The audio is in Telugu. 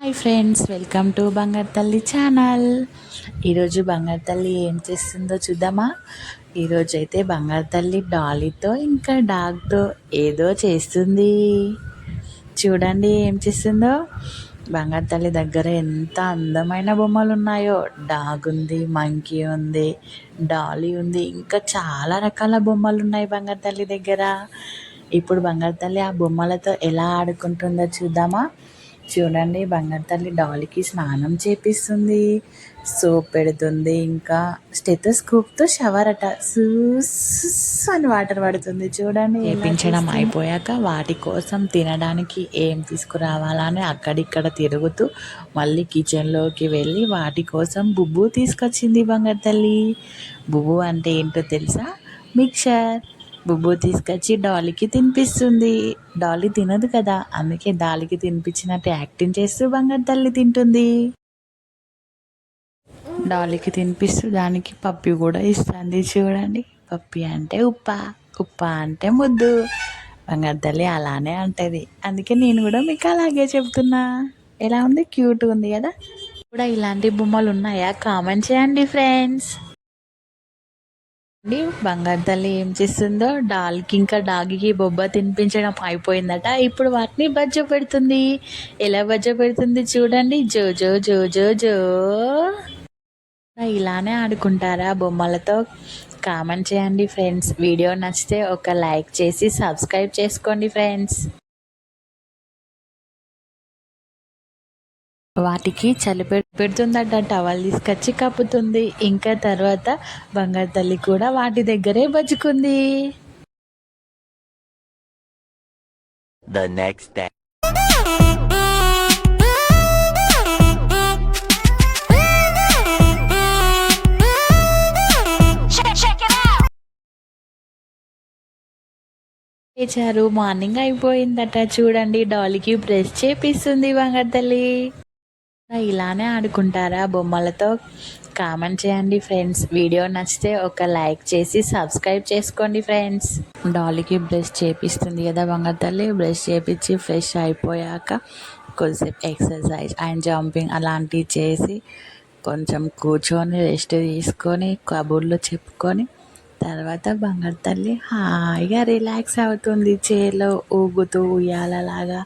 హాయ్ ఫ్రెండ్స్, వెల్కమ్ టు బంగారు తల్లి ఛానల్. ఈరోజు బంగారు తల్లి ఏం చేస్తుందో చూద్దామా. ఈరోజు అయితే బంగారు తల్లి డాలీతో ఇంకా డాగ్తో ఏదో చేస్తుంది. చూడండి ఏం చేస్తుందో. బంగారు తల్లి దగ్గర ఎంత అందమైన బొమ్మలు ఉన్నాయో. డాగ్ ఉంది, మంకీ ఉంది, డాలీ ఉంది, ఇంకా చాలా రకాల బొమ్మలు ఉన్నాయి బంగారు తల్లి దగ్గర. ఇప్పుడు బంగారు తల్లి ఆ బొమ్మలతో ఎలా ఆడుకుంటుందో చూద్దామా. చూడండి, బంగారు తల్లి డాలీకి స్నానం చేపిస్తుంది, సోప్ పెడుతుంది, ఇంకా స్టెథోస్కోప్తో షవర్ అట సూస్ అని వాటర్ పడుతుంది. చూడండి, చేపించడం అయిపోయాక వాటి కోసం తినడానికి ఏం తీసుకురావాలని అక్కడిక్కడ తిరుగుతూ మళ్ళీ కిచెన్లోకి వెళ్ళి వాటి కోసం బుబ్బు తీసుకొచ్చింది బంగారు తల్లి. బుబ్బు అంటే ఏంటో తెలుసా? మిక్చర్. బుబ్బు తీసుకొచ్చి డాలీకి తినిపిస్తుంది. డాలీ తినదు కదా, అందుకే డాలీకి తినిపించినట్టు యాక్టింగ్ చేస్తూ బంగారు తల్లి తింటుంది. డాలీకి తినిపిస్తూ దానికి పప్పి కూడా ఇస్తుంది. చూడండి, పప్పి అంటే ఉప్ప, ఉప్ప అంటే ముద్దు. బంగారు తల్లి అలానే అంటది, అందుకే నేను కూడా మీకు అలాగే చెప్తున్నా. ఎలా ఉంది? క్యూట్గా ఉంది కదా. కూడా ఇలాంటి బొమ్మలు ఉన్నాయా? కామెంట్ చేయండి ఫ్రెండ్స్. బంగారు తల్లి ఏం చేస్తుందో, డాల్కి ఇంకా డాగికి బొబ్బ తినిపించడం అయిపోయిందట. ఇప్పుడు వాటిని బజ్జ పెడుతుంది. ఎలా బజ్జ పెడుతుంది చూడండి. జో జో జో జో జో. ఇలానే ఆడుకుంటారా బొమ్మలతో? కామెంట్ చేయండి ఫ్రెండ్స్. వీడియో నచ్చితే ఒక లైక్ చేసి సబ్స్క్రైబ్ చేసుకోండి ఫ్రెండ్స్. వాటికి చలి పెడుతుందట, టవల్ తీసుకొచ్చి కప్పుతుంది. ఇంకా తర్వాత బంగారు తల్లి కూడా వాటి దగ్గరే బజ్జుకుంది. The next day. లేచారు, మార్నింగ్ అయిపోయిందట. చూడండి, డాలీకి బ్రష్ చేపిస్తుంది బంగారు తల్లి. ఇలానే ఆడుకుంటారా బొమ్మలతో? కామెంట్ చేయండి ఫ్రెండ్స్. వీడియో నచ్చితే ఒక లైక్ చేసి సబ్స్క్రైబ్ చేసుకోండి ఫ్రెండ్స్. డాలీకి బ్రష్ చేపిస్తుంది కదా బంగారు తల్లి. బ్రష్ చేపించి ఫ్రెష్ అయిపోయాక కొద్దిసేపు ఎక్సర్సైజ్ అండ్ జంపింగ్ అలాంటివి చేసి కొంచెం కూర్చొని రెస్ట్ తీసుకొని కబుర్లు చెప్పుకొని తర్వాత బంగారు తల్లి హాయిగా రిలాక్స్ అవుతుంది, చైర్లో ఊగుతూ ఉయ్యాలలాగా.